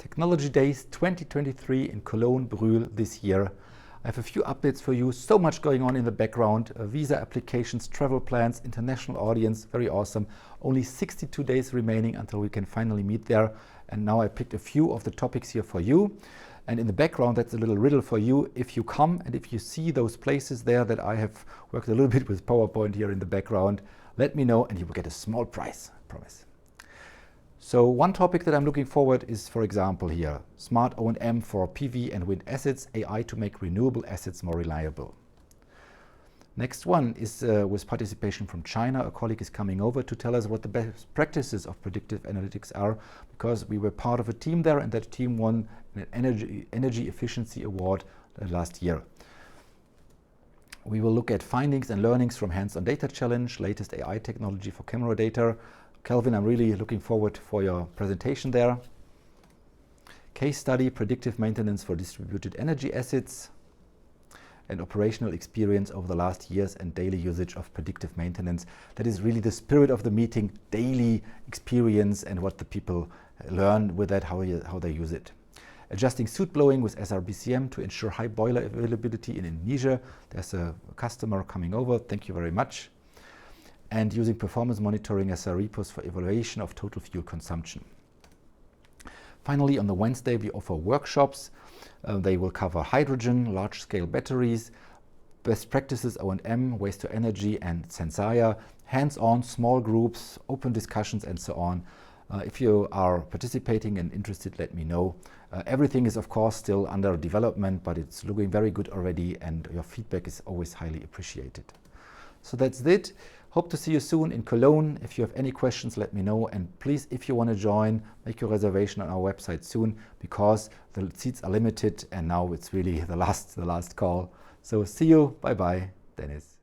Technology Days 2023 in Cologne, Brühl this year. I have a few updates for you. So much going on in the background. Visa applications, travel plans, international audience, very awesome. Only 62 days remaining until we can finally meet there. And now I picked a few of the topics here for you. And in the background, that's a little riddle for you. If you come and if you see those places there that I have worked a little bit with PowerPoint here in the background, let me know and you will get a small prize, I promise. So one topic that I'm looking forward is, for example, here, smart O&M for PV and wind assets, AI to make renewable assets more reliable. Next one is with participation from China. A colleague is coming over to tell us what the best practices of predictive analytics are, because we were part of a team there and that team won an energy efficiency award last year. We will look at findings and learnings from hands-on data challenge, latest AI technology for camera data. Kelvin, I'm really looking forward for your presentation there. Case study, predictive maintenance for distributed energy assets, and operational experience over the last years and daily usage of predictive maintenance. That is really the spirit of the meeting, daily experience and what the people learn with that, how they use it. Adjusting soot blowing with SRBCM to ensure high boiler availability in Indonesia. There's a customer coming over, thank you very much. And using performance monitoring as a repos for evaluation of total fuel consumption. Finally, on the Wednesday, we offer workshops. They will cover hydrogen, large-scale batteries, best practices O&M, waste to energy, and Sensaya, hands-on, small groups, open discussions, and so on. If you are participating and interested, let me know. Everything is, of course, still under development, but it's looking very good already, and your feedback is always highly appreciated. So that's it. Hope to see you soon in Cologne. If you have any questions, let me know. And please, if you want to join, make your reservation on our website soon, because the seats are limited and now it's really the last call. So see you. Bye-bye. Dennis.